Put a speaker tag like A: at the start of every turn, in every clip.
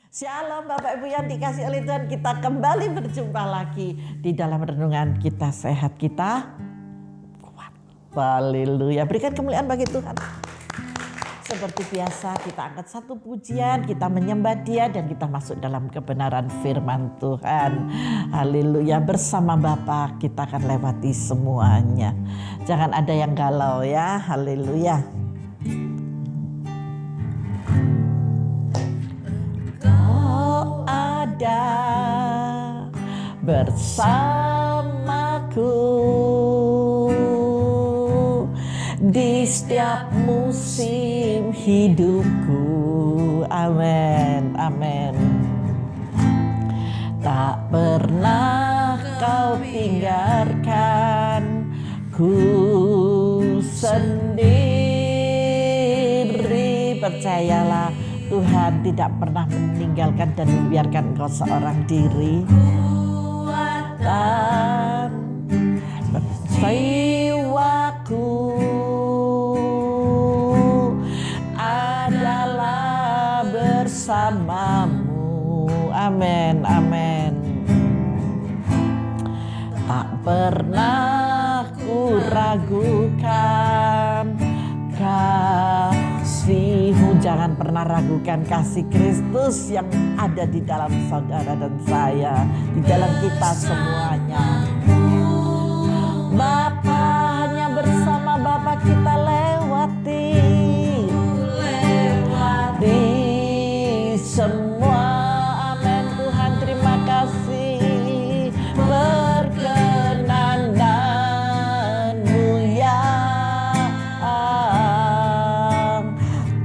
A: Shalom Bapak Ibu yang dikasih oleh Tuhan, kita kembali berjumpa lagi di dalam renungan Kita Sehat Kita Kuat. Haleluya, berikan kemuliaan bagi Tuhan. Seperti biasa kita angkat satu pujian, kita menyembah Dia dan kita masuk dalam kebenaran firman Tuhan. Haleluya, bersama Bapa kita akan lewati semuanya. Jangan ada yang galau ya, haleluya. Bersamaku di setiap musim hidupku. Amin, amin. Tak pernah kau tinggalkan ku sendiri. Percayalah, Tuhan tidak pernah meninggalkan dan membiarkan engkau seorang diri. Dan jiwaku adalah bersamamu. Amin, amin. Tak pernah ku ragukan kasih-Mu. Jangan pernah ragukan kasih Kristus yang ada di dalam saudara dan saya, di dalam kita semuanya. Bapa, hanya bersama Bapa kita lewati semua. Amin Tuhan, terima kasih. Perkenananmu ya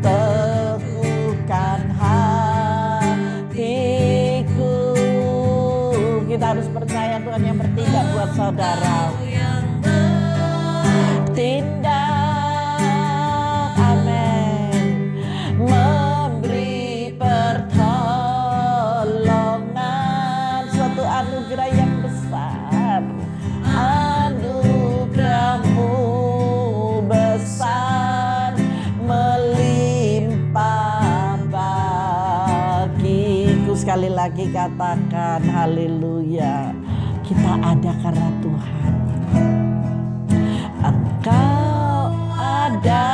A: teguhkan hatiku. Kita harus percaya Tuhan yang bertindak buat saudara. Tindak, amin, memberi pertolongan, suatu anugerah yang besar. Anugerah-Mu besar, melimpah bagiku. Sekali lagi katakan haleluya. Kita ada karena Tuhan. Engkau ada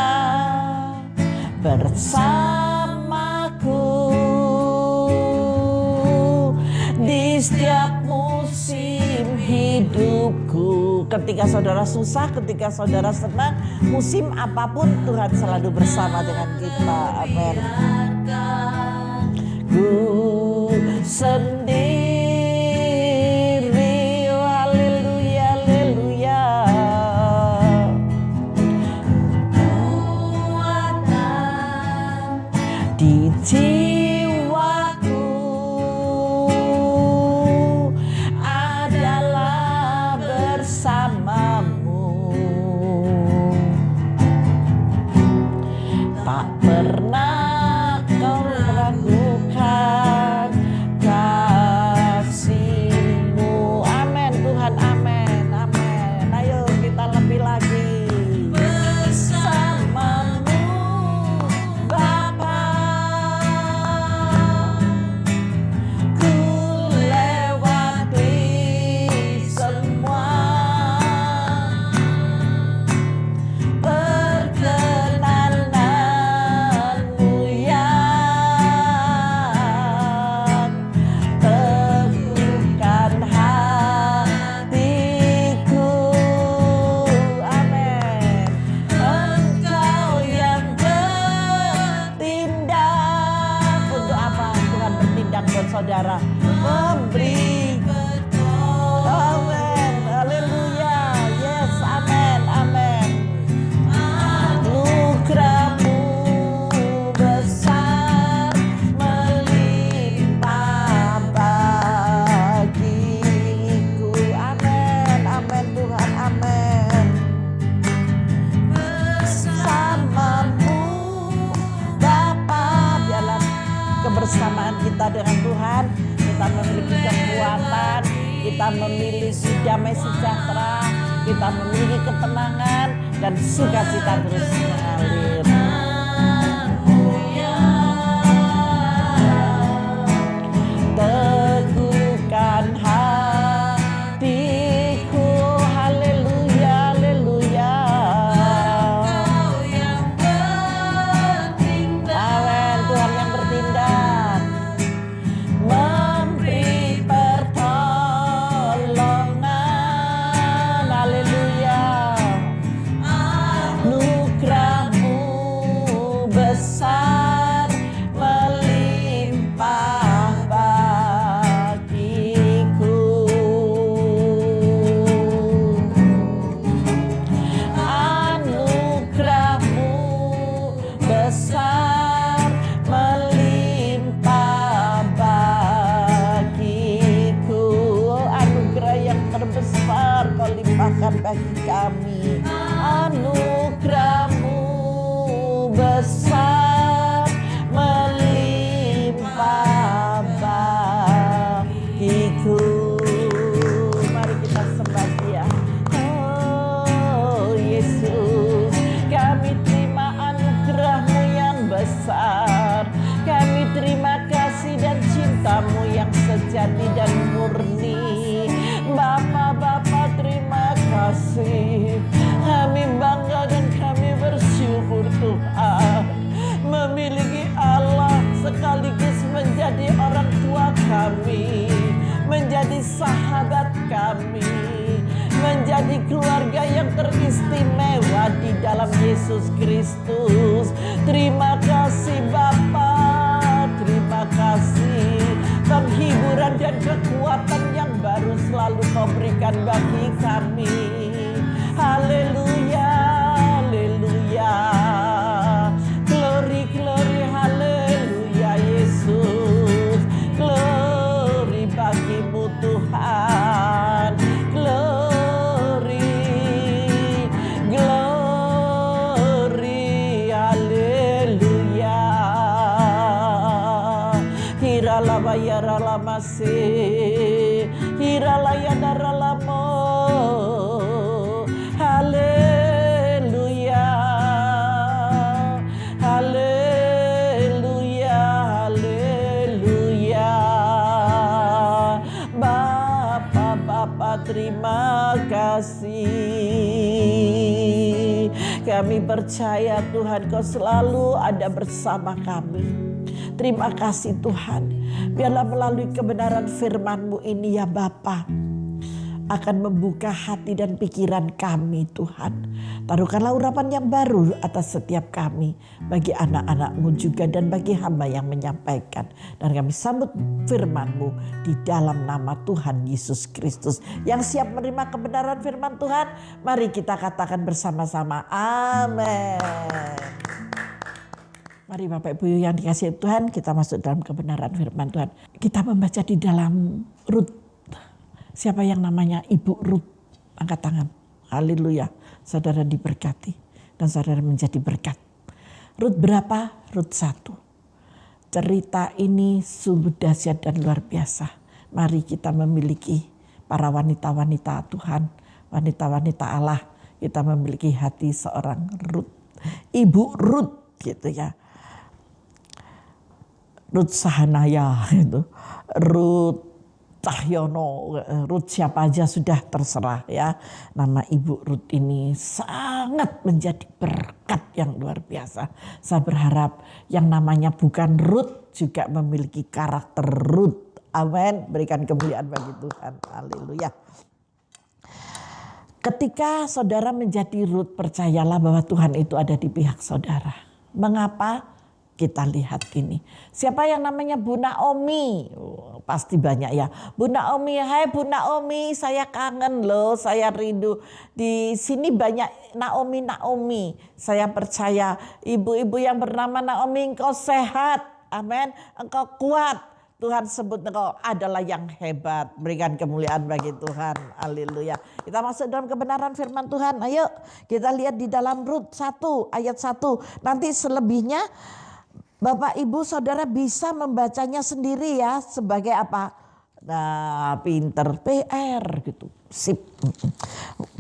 A: bersamaku di setiap musim hidupku. Ketika saudara susah, ketika saudara senang, musim apapun Tuhan selalu bersama dengan kita. Amin. Ku sendiri. Di jiwaku adalah bersamamu. Tak pernah kau ragukan kasih-Mu. Amin Tuhan, amin, amin. Ayo kita lebih lagi. Saudara memberi, amin, haleluya, yes, amin, amin. Anugerah-Mu besar, melimpah bagiku. Amin, amin Tuhan, amin. Bersamamu Bapa, biarlah kebersamaan kita dengan Tuhan, kita memiliki kekuatan, kita memiliki damai sejahtera, kita memiliki ketenangan dan sukacita terus mengalir. besar melimpah bagiku. Mari kita sembah Dia. Oh Yesus, kami terima anugerah-Mu yang besar. Kami terima kasih dan cinta-Mu yang sejati dan murni. Bapa, terima kasih. Kami bangga dan kami bersyukur Tuhan, memiliki Allah sekaligus menjadi orang tua kami, menjadi sahabat kami, menjadi keluarga yang teristimewa di dalam Yesus Kristus. Terima kasih Bapa, terima kasih penghiburan dan kekuatan yang baru selalu Kau berikan bagi kami. Haleluya, haleluya, glory, glory, haleluya Yesus. Glory bagi-Mu Tuhan, glory, glory, haleluya. Hiralabaya ralamase, hiralaya daralamo. Haleluya, haleluya, haleluya. Bapa, terima kasih. Kami percaya Tuhan Kau selalu ada bersama kami. Terima kasih Tuhan. Biarlah melalui kebenaran firman-Mu ini ya Bapa, akan membuka hati dan pikiran kami Tuhan. Taruhkanlah urapan yang baru atas setiap kami, bagi anak-anak-Mu juga dan bagi hamba yang menyampaikan. Dan kami sambut firman-Mu di dalam nama Tuhan Yesus Kristus. Yang siap menerima kebenaran firman Tuhan, mari kita katakan bersama-sama amin. Mari Bapak Ibu yang dikasihi Tuhan, kita masuk dalam kebenaran firman Tuhan. Kita membaca di dalam Rut. Siapa yang namanya Ibu Rut? Angkat tangan. Haleluya. Saudara diberkati dan saudara menjadi berkat. Rut berapa? Rut 1. Cerita ini sungguh dahsyat dan luar biasa. Mari kita memiliki para wanita-wanita Tuhan, wanita-wanita Allah. Kita memiliki hati seorang Rut. Ibu Rut gitu ya. Rut Sahanaya gitu. Rut Cahyono, Rut siapa aja sudah terserah ya. Nama Ibu Rut ini sangat menjadi berkat yang luar biasa. Saya berharap yang namanya bukan Rut juga memiliki karakter Rut. Amin. Berikan kemuliaan bagi Tuhan. Haleluya. Ketika saudara menjadi Rut, percayalah bahwa Tuhan itu ada di pihak saudara. Mengapa? Kita lihat ini. Siapa yang namanya Bu Naomi? Oh, pasti banyak ya. Bu Naomi, hai Bu Naomi, saya kangen loh, saya rindu. Di sini banyak Naomi. Saya percaya ibu-ibu yang bernama Naomi, engkau sehat. Amin. Engkau kuat. Tuhan sebut engkau adalah yang hebat. Berikan kemuliaan bagi Tuhan. Haleluya. Kita masuk dalam kebenaran firman Tuhan. Ayo kita lihat di dalam Rut 1 ayat 1. Nanti selebihnya Bapak Ibu Saudara bisa membacanya sendiri ya, sebagai apa? Nah, pinter PR gitu. Sip.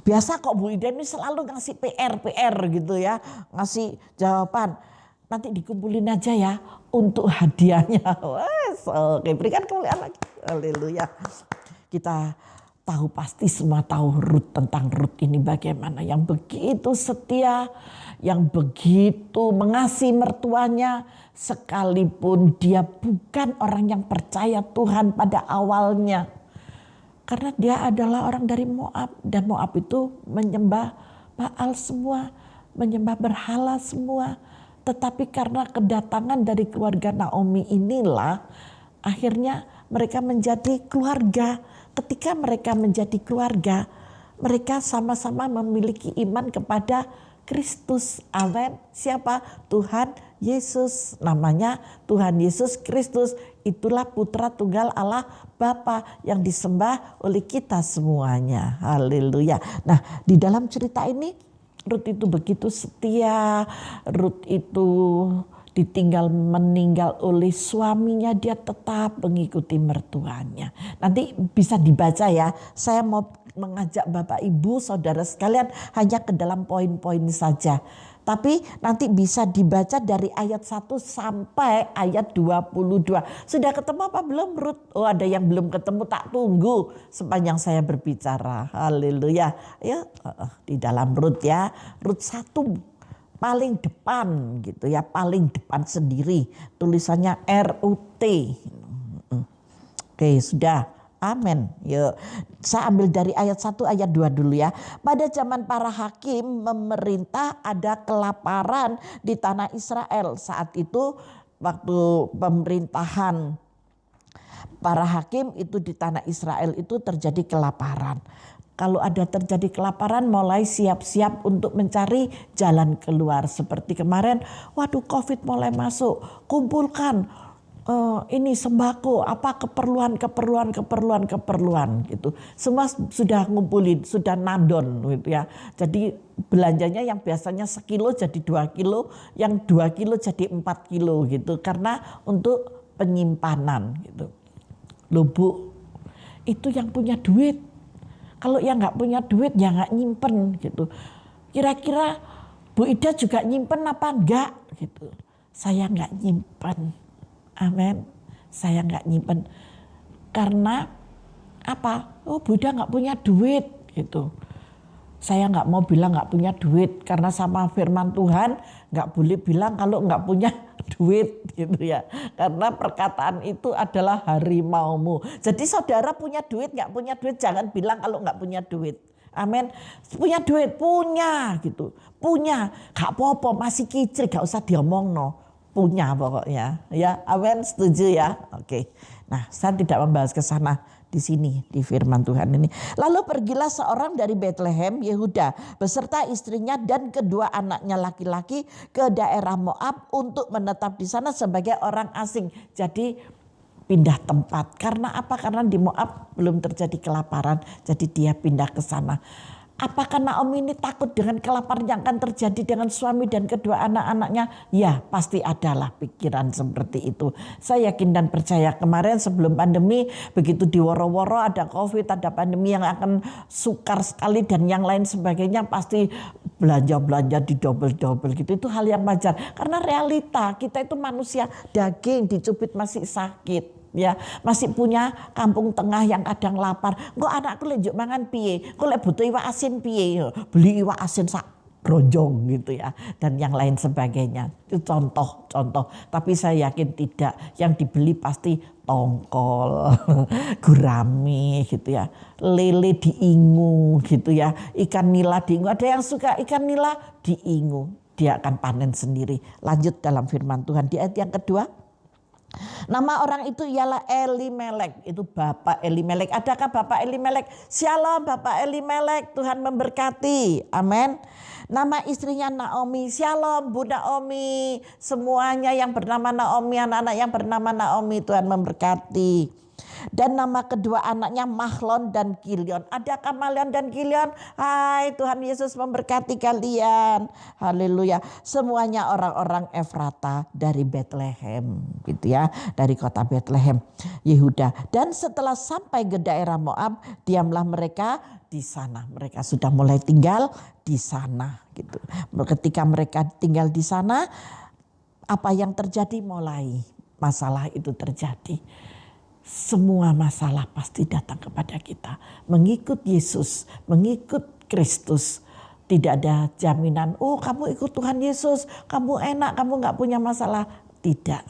A: Biasa kok Bu Ida ini selalu ngasih PR gitu ya, ngasih jawaban. Nanti dikumpulin aja ya untuk hadiahnya. Oke, berikan kemuliaan lagi. Haleluya. Kita tahu, pasti semua tahu Rut, tentang Rut ini bagaimana, yang begitu setia, yang begitu mengasihi mertuanya, sekalipun dia bukan orang yang percaya Tuhan pada awalnya. Karena dia adalah orang dari Moab, dan Moab itu menyembah Baal semua, menyembah berhala semua. Tetapi karena kedatangan dari keluarga Naomi inilah akhirnya mereka menjadi keluarga. Ketika mereka menjadi keluarga, mereka sama-sama memiliki iman kepada Kristus. Amin. Siapa? Tuhan Yesus. Namanya Tuhan Yesus Kristus. Itulah putra tunggal Allah Bapa yang disembah oleh kita semuanya. Haleluya. Nah, di dalam cerita ini Rut itu begitu setia, Rut itu meninggal oleh suaminya, dia tetap mengikuti mertuanya. Nanti bisa dibaca ya, saya mau mengajak Bapak Ibu Saudara sekalian hanya ke dalam poin-poin saja. Tapi nanti bisa dibaca dari ayat 1 sampai ayat 22. Sudah ketemu apa belum Rut? Oh ada yang belum ketemu, tak tunggu sepanjang saya berbicara. Haleluya. Ya, di dalam Rut ya. Rut 1 paling depan gitu ya, paling depan sendiri. Tulisannya RUT. Oke, sudah. Amin. Yuk, saya ambil dari ayat 1 ayat 2 dulu ya. Pada zaman para hakim memerintah, ada kelaparan di tanah Israel. Saat itu waktu pemerintahan para hakim itu di tanah Israel itu terjadi kelaparan. Kalau ada terjadi kelaparan, mulai siap-siap untuk mencari jalan keluar. Seperti kemarin, waduh COVID mulai masuk, kumpulkan ini sembako, apa keperluan gitu. Semua sudah ngumpulin, sudah nadon gitu ya. Jadi belanjanya yang biasanya sekilo jadi 2 kilo, yang 2 kilo jadi 4 kilo gitu. Karena untuk penyimpanan gitu. Loh Bu, itu yang punya duit. Kalau yang nggak punya duit ya nggak nyimpen gitu. Kira-kira Bu Ida juga nyimpen apa enggak gitu. Saya nggak nyimpen. Amin. Saya nggak nyimpen. Karena apa? Oh Bu Ida nggak punya duit gitu. Saya nggak mau bilang nggak punya duit. Karena sama firman Tuhan nggak boleh bilang kalau nggak punya duit gitu ya. Karena perkataan itu adalah harimaumu. Jadi saudara punya duit nggak punya duit jangan bilang kalau nggak punya duit. Amin. Punya duit, punya gitu. Punya, gak apa-apa masih kicil gak usah diomong no. Punya pokoknya. Ya, amin, setuju ya. Oke. Nah, saya tidak membahas ke sana di sini di firman Tuhan ini. Lalu pergilah seorang dari Bethlehem Yehuda beserta istrinya dan kedua anaknya laki-laki ke daerah Moab untuk menetap di sana sebagai orang asing. Jadi pindah tempat. Karena apa? Karena di Moab belum terjadi kelaparan. Jadi dia pindah ke sana. Apakah Naomi ini takut dengan kelaparan yang akan terjadi dengan suami dan kedua anak-anaknya? Ya, pasti adalah pikiran seperti itu. Saya yakin dan percaya kemarin sebelum pandemi, begitu diworo-woro ada COVID, ada pandemi yang akan sukar sekali dan yang lain sebagainya, pasti belanja-belanja di double-double gitu. Itu hal yang wajar. Karena realita kita itu manusia daging, dicubit masih sakit. Ya, masih punya kampung tengah yang kadang lapar. Kok anakku lenjuk mangan piye? Kok lek butuh iwak asin piye? Beli iwak asin sak bronjong gitu ya. Dan yang lain sebagainya. Itu contoh-contoh. Tapi saya yakin tidak. Yang dibeli pasti tongkol, gurame gitu ya. Lele diingu gitu ya. Ikan nila diingu. Ada yang suka ikan nila diingu. Dia akan panen sendiri. Lanjut dalam firman Tuhan di ayat yang kedua. Nama orang itu ialah Elimelek, itu Bapak Elimelek. Adakah Bapak Elimelek? Shalom Bapak Elimelek, Tuhan memberkati. Amin. Nama istrinya Naomi. Shalom Bu Naomi. Semuanya yang bernama Naomi, anak-anak yang bernama Naomi, Tuhan memberkati. Dan nama kedua anaknya Mahlon dan Kilion. Adakah Mahlon dan Kilion? Hai, Tuhan Yesus memberkati kalian. Haleluya. Semuanya orang-orang Efrata dari Bethlehem gitu ya, dari kota Bethlehem Yehuda. Dan setelah sampai ke daerah Moab, diamlah mereka di sana. Mereka sudah mulai tinggal di sana gitu. Ketika mereka tinggal di sana, apa yang terjadi? Mulai masalah itu terjadi. Semua masalah pasti datang kepada kita. Mengikut Yesus, mengikut Kristus. Tidak ada jaminan, oh kamu ikut Tuhan Yesus, kamu enak, kamu gak punya masalah. Tidak,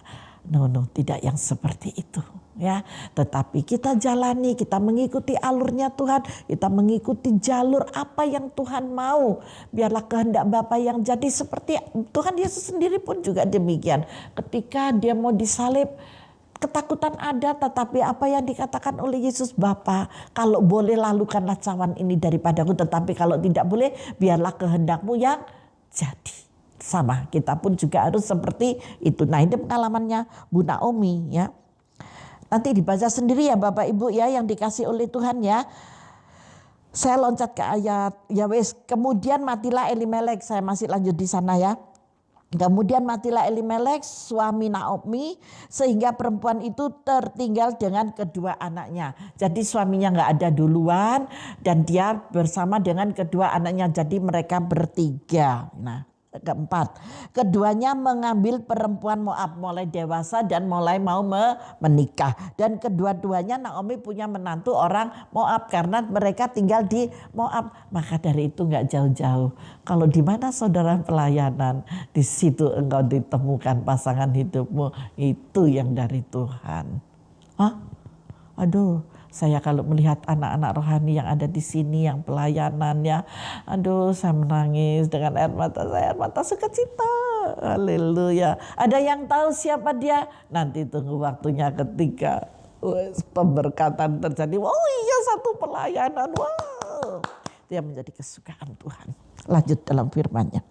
A: no, tidak yang seperti itu. Ya, tetapi kita jalani, kita mengikuti alurnya Tuhan, kita mengikuti jalur apa yang Tuhan mau. Biarlah kehendak Bapa yang jadi, seperti Tuhan Yesus sendiri pun juga demikian. Ketika dia mau disalib, ketakutan ada, tetapi apa yang dikatakan oleh Yesus, Bapa, kalau boleh lalukanlah cawan ini daripadaku, tetapi kalau tidak boleh biarlah kehendakmu yang jadi. Sama, kita pun juga harus seperti itu. Nah, ini pengalamannya Bu Naomi ya. Nanti dibaca sendiri ya Bapak Ibu ya, yang dikasih oleh Tuhan ya. Saya loncat ke ayat, ya wes, kemudian matilah Elimelek, saya masih lanjut di sana ya. Kemudian matilah Elimelek suami Naomi sehingga perempuan itu tertinggal dengan kedua anaknya. Jadi suaminya nggak ada duluan dan dia bersama dengan kedua anaknya. Jadi mereka bertiga. Nah, keempat, keduanya mengambil perempuan Moab mulai dewasa dan mulai mau menikah. Dan kedua-duanya Naomi punya menantu orang Moab karena mereka tinggal di Moab. Maka dari itu nggak jauh-jauh. Kalau di mana saudara pelayanan, di situ engkau ditemukan pasangan hidupmu. Itu yang dari Tuhan. Hah? Aduh, saya kalau melihat anak-anak rohani yang ada di sini yang pelayanan ya, aduh saya menangis dengan air mata saya, air mata sukacita. Haleluya. Ada yang tahu siapa dia? Nanti tunggu waktunya ketika pemberkatan terjadi. Oh iya, satu pelayanan. Wow. Dia menjadi kesukaan Tuhan. Lanjut dalam firman-Nya.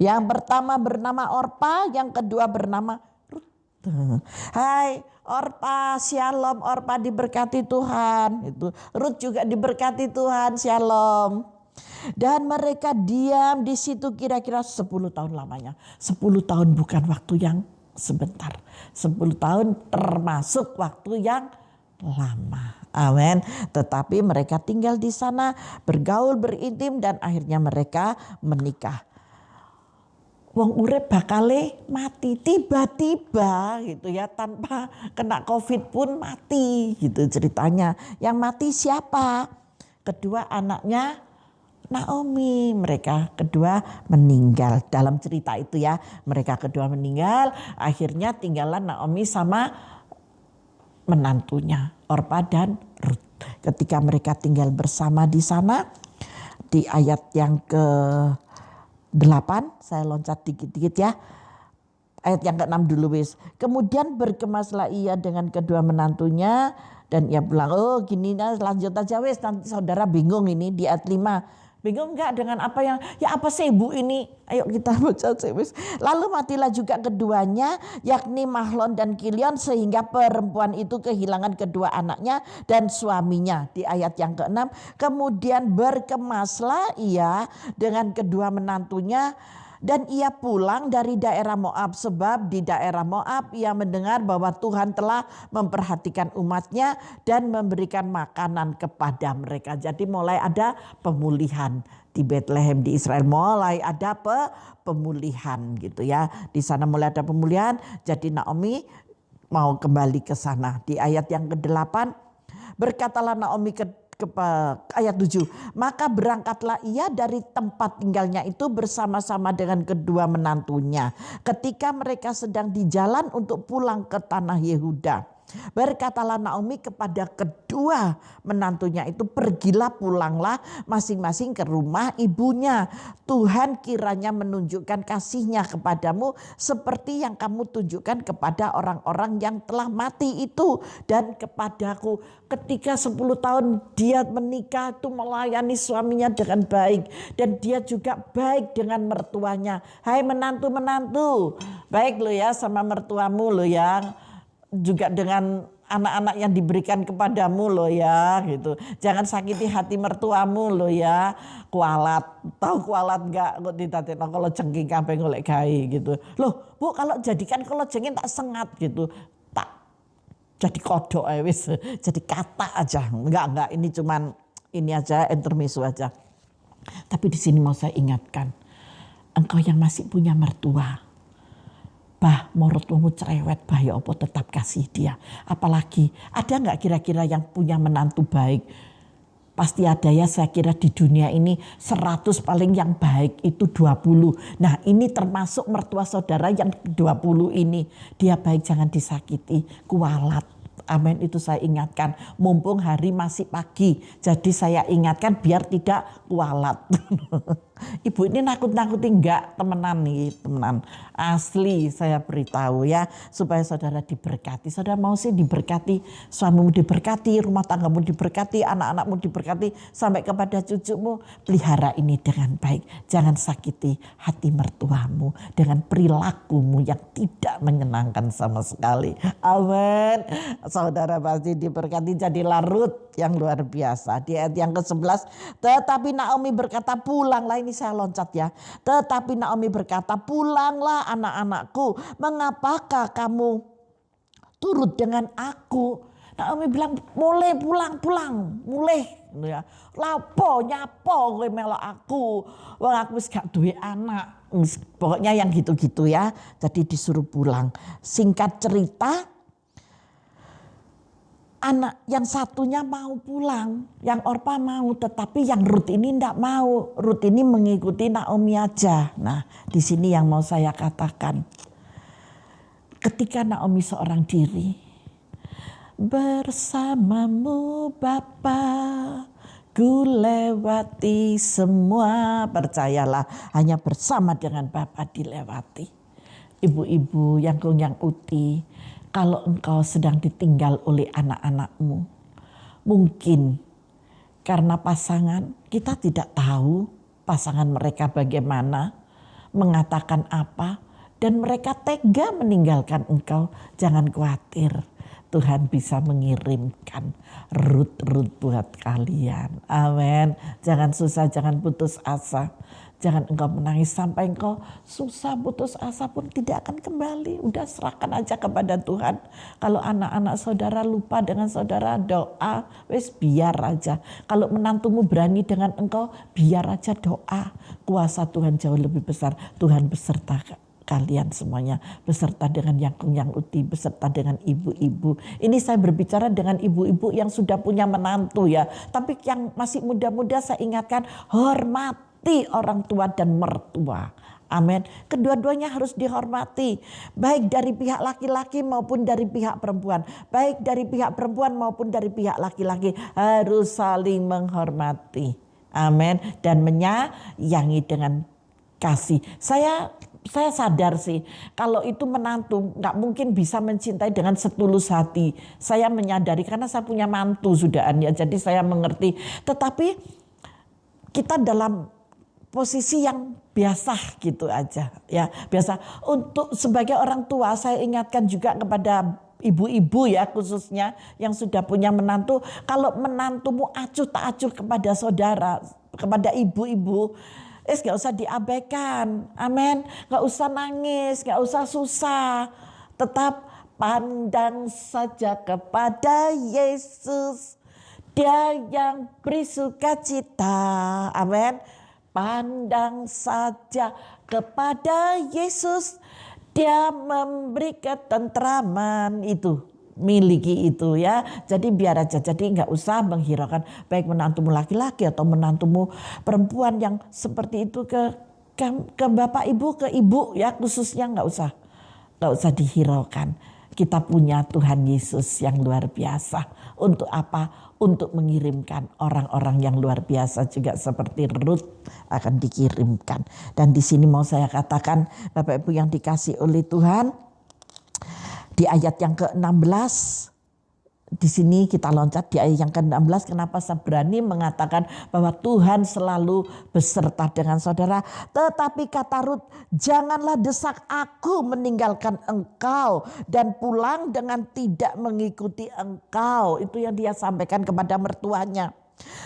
A: Yang pertama bernama Orpa, yang kedua bernama Rut. Hai Orpa, shalom. Orpa diberkati Tuhan. Itu Rut juga diberkati Tuhan, shalom. Dan mereka diam di situ kira-kira 10 tahun lamanya. 10 tahun bukan waktu yang sebentar. 10 tahun termasuk waktu yang lama. Amin. Tetapi mereka tinggal di sana, bergaul, berintim, dan akhirnya mereka menikah. Wong urip bakale mati tiba-tiba gitu ya, tanpa kena COVID pun mati gitu ceritanya. Yang mati siapa? Kedua anaknya Naomi. Mereka kedua meninggal dalam cerita itu ya. Mereka kedua meninggal, akhirnya tinggallah Naomi sama menantunya Orpa dan Rut. Ketika mereka tinggal bersama di sana, di ayat yang ke-8, saya loncat dikit-dikit ya. Ayat yang ke-6 dulu wis. Kemudian berkemaslah ia dengan kedua menantunya dan ia bilang, oh gini nah lanjut aja wis, nanti saudara bingung ini di ayat 5. Bingung enggak dengan apa yang, ya apa sih ibu ini? Ayo kita baca wis. Lalu matilah juga keduanya, yakni Mahlon dan Kilion, sehingga perempuan itu kehilangan kedua anaknya dan suaminya. Di ayat yang ke-6, kemudian berkemaslah ia dengan kedua menantunya dan ia pulang dari daerah Moab, sebab di daerah Moab ia mendengar bahwa Tuhan telah memperhatikan umatnya dan memberikan makanan kepada mereka. Jadi mulai ada pemulihan di Bethlehem di Israel, mulai ada pemulihan gitu ya. Di sana mulai ada pemulihan, jadi Naomi mau kembali ke sana. Di ayat yang ke-8, berkatalah Naomi ke ayat 7, maka berangkatlah ia dari tempat tinggalnya itu bersama-sama dengan kedua menantunya ketika mereka sedang di jalan untuk pulang ke tanah Yehuda. Berkatalah Naomi kepada kedua menantunya itu, pergilah pulanglah masing-masing ke rumah ibunya. Tuhan kiranya menunjukkan kasihnya kepadamu seperti yang kamu tunjukkan kepada orang-orang yang telah mati itu dan kepadaku. Ketika 10 tahun dia menikah itu melayani suaminya dengan baik. Dan dia juga baik dengan mertuanya. Hai menantu-menantu, baik lo ya sama mertuamu lo ya. Juga dengan anak-anak yang diberikan kepadamu lo ya gitu. Jangan sakiti hati mertuamu lo ya. Kualat, tahu kualat enggak? Kok ditateno kalau cengking kabeh golek gawe gitu. Loh, Bu, kalau jadikan kalau jengking tak sengat gitu. Tak jadi kodok wis, jadi kata aja. Enggak, ini cuman ini aja intermezzo aja. Tapi di sini mau saya ingatkan, engkau yang masih punya mertua, bah menurutmu cerewet, bah ya apa tetap kasih dia. Apalagi ada nggak kira-kira yang punya menantu baik? Pasti ada ya, saya kira di dunia ini 100 paling yang baik itu 20. Nah ini termasuk mertua saudara yang 20 ini. Dia baik, jangan disakiti, kualat. Amin, itu saya ingatkan. Mumpung hari masih pagi, jadi saya ingatkan biar tidak kualat. Ibu ini nakut-nakuti enggak, temenan nih, temenan. Asli saya beritahu ya, supaya saudara diberkati. Saudara mau sih diberkati, suamimu diberkati, rumah tanggamu diberkati, anak-anakmu diberkati, sampai kepada cucumu. Pelihara ini dengan baik. Jangan sakiti hati mertuamu dengan perilakumu yang tidak menyenangkan sama sekali. Amin. Saudara pasti diberkati, jadilah Rut yang luar biasa. Di ayat yang ke-11, tetapi Naomi berkata, pulanglah, ini saya loncat ya. Tetapi Naomi berkata, pulanglah anak-anakku, mengapakah kamu turut dengan aku? Naomi bilang, mulai pulang, mulai. Ya. Lapo, nyapo kowe melok aku. Wong aku wis gak duwe anak. Pokoknya yang gitu-gitu ya. Jadi disuruh pulang. Singkat cerita, anak yang satunya mau pulang, yang Orpa mau, tetapi yang Rut ini tidak mau. Rut ini mengikuti Naomi aja. Nah, di sini yang mau saya katakan, ketika Naomi seorang diri, bersamamu Bapa, ku lewati semua. Percayalah, hanya bersama dengan Bapa dilewati. Ibu-ibu yang kunyang uti, kalau engkau sedang ditinggal oleh anak-anakmu, mungkin karena pasangan, kita tidak tahu pasangan mereka bagaimana, mengatakan apa, dan mereka tega meninggalkan engkau. Jangan khawatir, Tuhan bisa mengirimkan Rut-Rut buat kalian. Amin. Jangan susah, jangan putus asa. Jangan engkau menangis sampai engkau susah, putus asa pun tidak akan kembali. Udah serahkan aja kepada Tuhan. Kalau anak-anak saudara lupa dengan saudara, doa, wes biar aja. Kalau menantumu berani dengan engkau, biar aja doa. Kuasa Tuhan jauh lebih besar. Tuhan beserta kalian semuanya, beserta dengan yang uti, beserta dengan ibu-ibu. Ini saya berbicara dengan ibu-ibu yang sudah punya menantu ya. Tapi yang masih muda-muda saya ingatkan, hormati orang tua dan mertua. Amin. Kedua-duanya harus dihormati. Baik dari pihak laki-laki maupun dari pihak perempuan. Baik dari pihak perempuan maupun dari pihak laki-laki. Harus saling menghormati. Amin. Dan menyayangi dengan kasih. Saya sadar sih, kalau itu menantu nggak mungkin bisa mencintai dengan setulus hati. Saya menyadari karena saya punya mantu sudahan ya, jadi saya mengerti. Tetapi kita dalam posisi yang biasa gitu aja ya, biasa. Untuk sebagai orang tua saya ingatkan juga kepada ibu-ibu ya, khususnya yang sudah punya menantu, kalau menantumu acuh tak acuh kepada saudara, kepada ibu-ibu, gak usah diabaikan. Amin. Gak usah nangis, gak usah susah. Tetap pandang saja kepada Yesus, Dia yang beri sukacita. Amin. Pandang saja kepada Yesus, Dia memberi ketentraman. Itu, miliki itu ya. Jadi biar aja, jadi nggak usah menghiraukan baik menantumu laki-laki atau menantumu perempuan yang seperti itu ke bapak ibu, ke ibu ya, khususnya nggak usah dihiraukan. Kita punya Tuhan Yesus yang luar biasa. Untuk apa? Untuk mengirimkan orang-orang yang luar biasa juga seperti Rut akan dikirimkan. Dan di sini mau saya katakan, Bapak Ibu yang dikasih oleh Tuhan, di ayat yang ke-16, di sini kita loncat di ayat yang ke-16, kenapa saya berani mengatakan bahwa Tuhan selalu beserta dengan saudara. Tetapi kata Rut, janganlah desak aku meninggalkan engkau dan pulang dengan tidak mengikuti engkau. Itu yang dia sampaikan kepada mertuanya.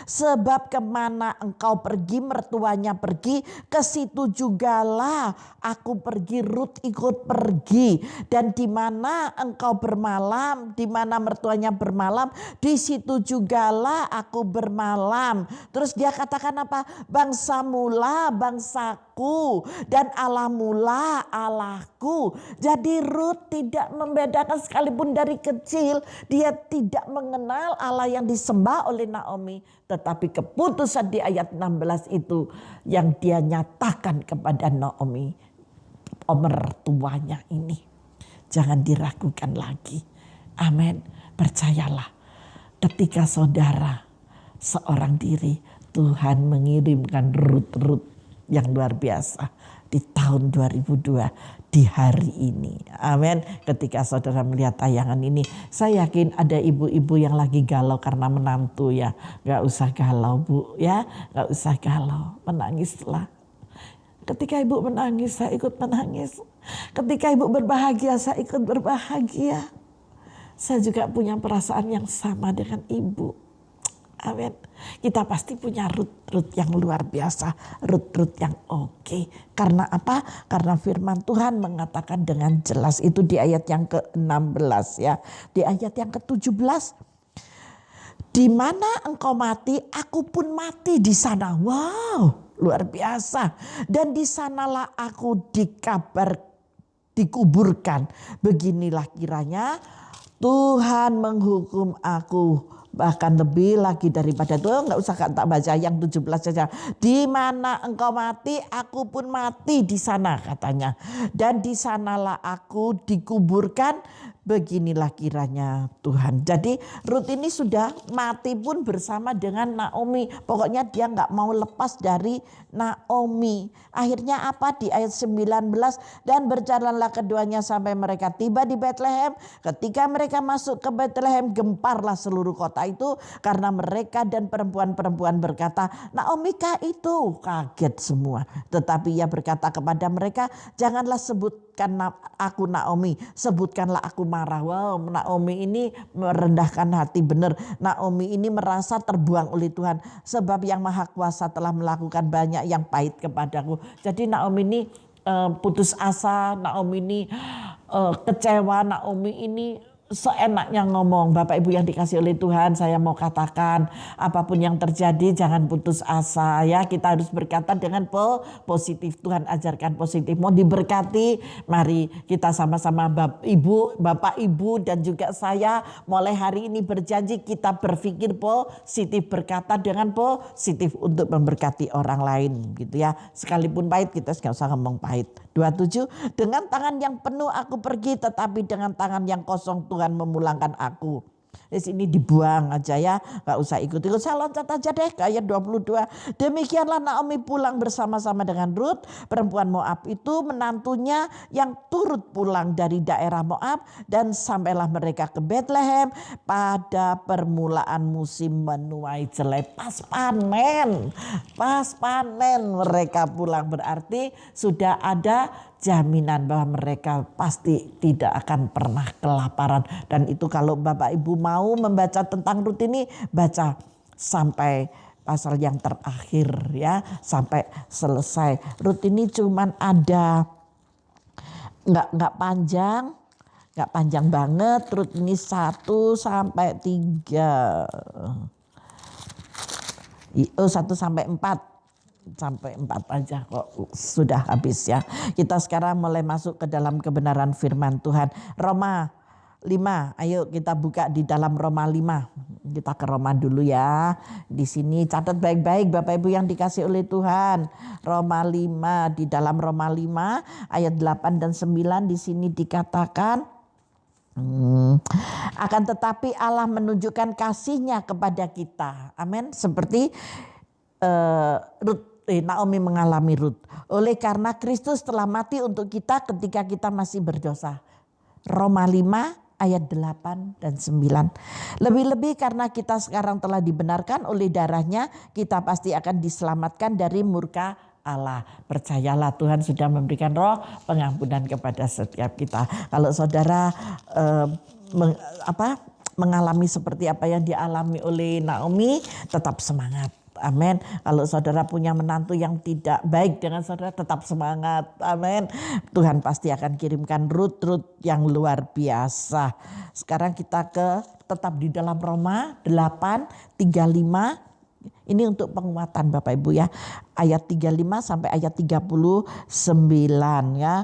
A: Sebab kemana engkau pergi, mertuanya pergi, ke situ jugalah aku pergi. Rut ikut pergi. Dan di mana engkau bermalam, di mana mertuanya bermalam, di situ jugalah aku bermalam. Terus dia katakan apa? Bangsamulah bangsaku dan Allahmulah Allahku. Jadi Rut tidak membedakan, sekalipun dari kecil dia tidak mengenal Allah yang disembah oleh Naomi. Tetapi keputusan di ayat 16 itu yang dia nyatakan kepada Naomi, mertuanya ini. Jangan diragukan lagi. Amin. Percayalah, ketika saudara seorang diri, Tuhan mengirimkan Rut-Rut yang luar biasa di tahun 2002. Di hari ini, amin. Ketika saudara melihat tayangan ini, saya yakin ada ibu-ibu yang lagi galau karena menantu ya. Gak usah galau bu ya, gak usah galau, menangislah. Ketika ibu menangis, saya ikut menangis. Ketika ibu berbahagia, saya ikut berbahagia. Saya juga punya perasaan yang sama dengan ibu. Amin. Kita pasti punya root yang luar biasa, root yang oke. Karena apa? Karena firman Tuhan mengatakan dengan jelas, itu di ayat yang ke-16 ya. Di ayat yang ke-17, di mana engkau mati, aku pun mati di sana. Wow, luar biasa. Dan di sanalah aku dikuburkan. Beginilah kiranya Tuhan menghukum aku. Bahkan lebih lagi daripada itu, nggak usah tak baca yang 17 saja. Di mana engkau mati, aku pun mati di sana katanya. Dan di sanalah aku dikuburkan. Beginilah kiranya Tuhan. Jadi Rut ini sudah mati pun bersama dengan Naomi. Pokoknya dia nggak mau lepas dari Naomi. Akhirnya apa? Di ayat 19, dan berjalanlah keduanya sampai mereka tiba di Betlehem. Ketika mereka masuk ke Betlehem, gemparlah seluruh kota itu karena mereka dan perempuan-perempuan berkata, Naomi kah itu? Kaget semua. Tetapi ia berkata kepada mereka, janganlah sebutkan aku Naomi, sebutkanlah aku marah. Wow, Naomi ini merendahkan hati, benar. Naomi ini merasa terbuang oleh Tuhan, sebab yang Maha Kuasa telah melakukan banyak yang pahit kepadaku. Jadi Naomi ini putus asa, Naomi ini kecewa, Naomi ini seenaknya ngomong. Bapak Ibu yang dikasih oleh Tuhan, saya mau katakan apapun yang terjadi jangan putus asa ya. Kita harus berkata dengan positif. Tuhan ajarkan positif. Mau diberkati, mari kita sama-sama Bapak Ibu dan juga saya mulai hari ini berjanji kita berpikir positif, berkata dengan positif untuk memberkati orang lain gitu ya. Sekalipun pahit, kita nggak usah ngomong pahit. 27, dengan tangan yang penuh aku pergi, tetapi dengan tangan yang kosong Tuhan memulangkan aku. Di sini dibuang aja ya, gak usah ikut-ikut. Saya loncat aja deh ke ayat 22. Demikianlah Naomi pulang bersama-sama dengan Rut, perempuan Moab itu, menantunya yang turut pulang dari daerah Moab, dan sampailah mereka ke Betlehem pada permulaan musim menuai jelai. Pas panen mereka pulang, berarti sudah ada jaminan bahwa mereka pasti tidak akan pernah kelaparan. Dan itu kalau Bapak Ibu mau membaca tentang Rut ini, baca sampai pasal yang terakhir ya, sampai selesai. Rut ini cuman ada nggak panjang banget. Rut ini 1 sampai 3. 1 sampai 4. Sampai 4 aja kok sudah habis ya. Kita sekarang mulai masuk ke dalam kebenaran firman Tuhan. Roma 5, ayo kita buka di dalam Roma 5. Kita ke Roma dulu ya. Di sini catat baik-baik Bapak Ibu yang dikasih oleh Tuhan. Roma 5, di dalam Roma 5 ayat 8 dan 9 di sini dikatakan, akan tetapi Allah menunjukkan kasih-Nya kepada kita. Amin. Seperti Naomi mengalami Rut. Oleh karena Kristus telah mati untuk kita ketika kita masih berdosa. Roma 5 ayat 8 dan 9. Lebih-lebih karena kita sekarang telah dibenarkan oleh darahnya, kita pasti akan diselamatkan dari murka Allah. Percayalah Tuhan sudah memberikan roh pengampunan kepada setiap kita. Kalau saudara mengalami seperti apa yang dialami oleh Naomi, tetap semangat. Amin. Kalau saudara punya menantu yang tidak baik dengan saudara, tetap semangat. Amin. Tuhan pasti akan kirimkan Rut yang luar biasa. Sekarang kita tetap di dalam Roma 8:35. Ini untuk penguatan Bapak Ibu ya. Ayat 35 sampai ayat 39 ya.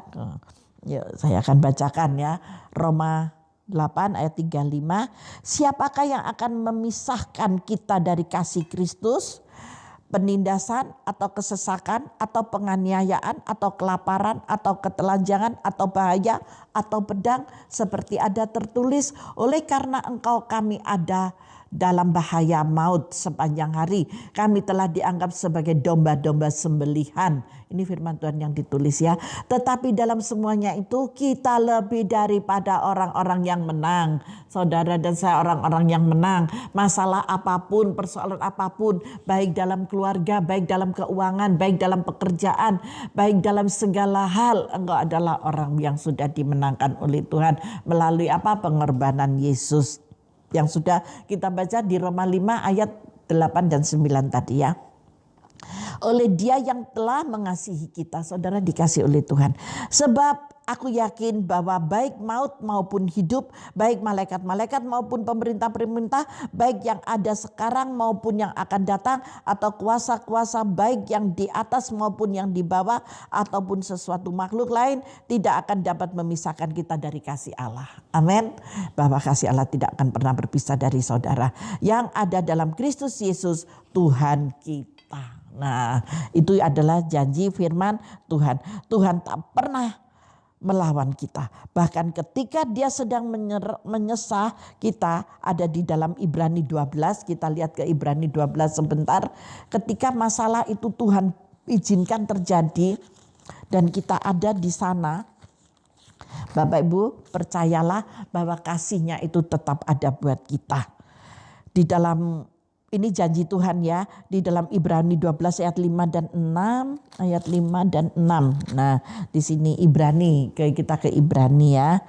A: Saya akan bacakan ya. Roma 8 ayat 35. Siapakah yang akan memisahkan kita dari kasih Kristus? Penindasan atau kesesakan atau penganiayaan atau kelaparan atau ketelanjangan atau bahaya atau pedang, seperti ada tertulis, oleh karena engkau kami ada dalam bahaya maut sepanjang hari. Kami telah dianggap sebagai domba-domba sembelihan. Ini firman Tuhan yang ditulis ya. Tetapi dalam semuanya itu kita lebih daripada orang-orang yang menang. Saudara dan saya orang-orang yang menang. Masalah apapun, persoalan apapun, baik dalam keluarga, baik dalam keuangan, baik dalam pekerjaan, baik dalam segala hal, engkau adalah orang yang sudah dimenangkan oleh Tuhan melalui pengorbanan Yesus. Yang sudah kita baca di Roma 5 ayat 8 dan 9 tadi ya. Oleh Dia yang telah mengasihi kita, saudara dikasih oleh Tuhan. Sebab aku yakin bahwa baik maut maupun hidup, baik malaikat-malaikat maupun pemerintah-pemerintah, baik yang ada sekarang maupun yang akan datang, atau kuasa-kuasa baik yang di atas maupun yang di bawah, ataupun sesuatu makhluk lain, tidak akan dapat memisahkan kita dari kasih Allah. Amin. Bahwa kasih Allah tidak akan pernah berpisah dari saudara yang ada dalam Kristus Yesus Tuhan kita. Nah, itu adalah janji firman Tuhan. Tuhan tak pernah melawan kita. Bahkan ketika Dia sedang menyesah, kita ada di dalam Ibrani 12. Kita lihat ke Ibrani 12 sebentar. Ketika masalah itu Tuhan izinkan terjadi dan kita ada di sana, Bapak Ibu percayalah bahwa kasih-Nya itu tetap ada buat kita. Di dalam ini janji Tuhan ya, di dalam Ibrani 12 ayat 5 dan 6, ayat 5 dan 6. Nah, di sini Ibrani, kita ke Ibrani ya.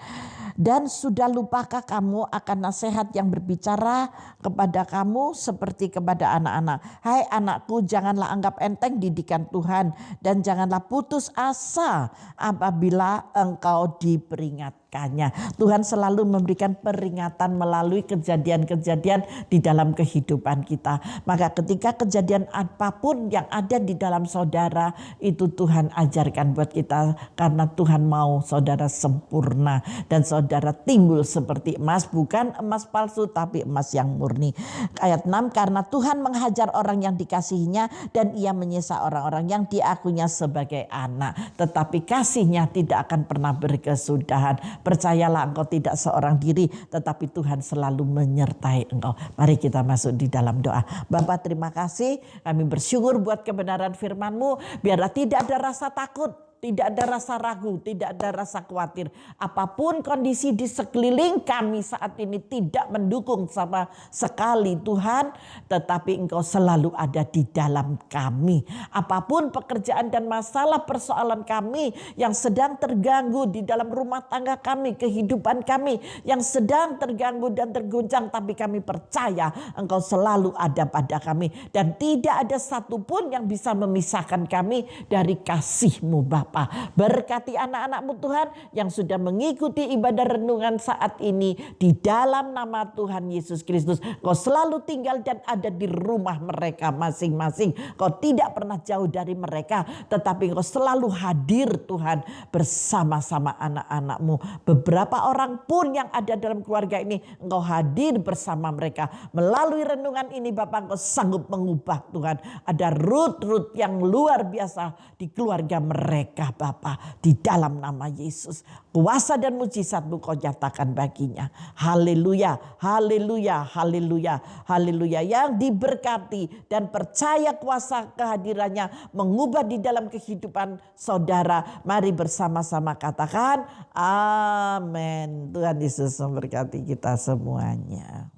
A: Dan sudah lupakah kamu akan nasihat yang berbicara kepada kamu seperti kepada anak-anak? Hai anakku, janganlah anggap enteng didikan Tuhan dan janganlah putus asa apabila engkau diperingatkannya. Tuhan selalu memberikan peringatan melalui kejadian-kejadian di dalam kehidupan kita. Maka ketika kejadian apapun yang ada di dalam saudara, itu Tuhan ajarkan buat kita, karena Tuhan mau saudara sempurna dan saudara timbul seperti emas, bukan emas palsu tapi emas yang murni. Ayat 6, karena Tuhan menghajar orang yang dikasihinya dan Ia menyiksa orang-orang yang diakuinya sebagai anak. Tetapi kasih-Nya tidak akan pernah berkesudahan. Percayalah engkau tidak seorang diri, tetapi Tuhan selalu menyertai engkau. Mari kita masuk di dalam doa. Bapa, terima kasih, kami bersyukur buat kebenaran firman-Mu. Biarlah tidak ada rasa takut, tidak ada rasa ragu, tidak ada rasa khawatir. Apapun kondisi di sekeliling kami saat ini tidak mendukung sama sekali Tuhan. Tetapi Engkau selalu ada di dalam kami. Apapun pekerjaan dan masalah persoalan kami yang sedang terganggu di dalam rumah tangga kami, kehidupan kami yang sedang terganggu dan terguncang. Tapi kami percaya Engkau selalu ada pada kami. Dan tidak ada satupun yang bisa memisahkan kami dari kasih-Mu Bapa. Berkati anak-anak-Mu Tuhan yang sudah mengikuti ibadah renungan saat ini. Di dalam nama Tuhan Yesus Kristus, Kau selalu tinggal dan ada di rumah mereka masing-masing. Kau tidak pernah jauh dari mereka, tetapi Kau selalu hadir Tuhan bersama-sama anak-anak-Mu. Beberapa orang pun yang ada dalam keluarga ini, Engkau hadir bersama mereka. Melalui renungan ini Bapak, Engkau sanggup mengubah Tuhan. Ada root yang luar biasa di keluarga mereka Bapa, di dalam nama Yesus. Kuasa dan mujizat-Mu Kau nyatakan baginya. Haleluya, haleluya, haleluya, haleluya. Yang diberkati dan percaya kuasa kehadirannya mengubah di dalam kehidupan saudara. Mari bersama-sama katakan amin. Tuhan Yesus memberkati kita semuanya.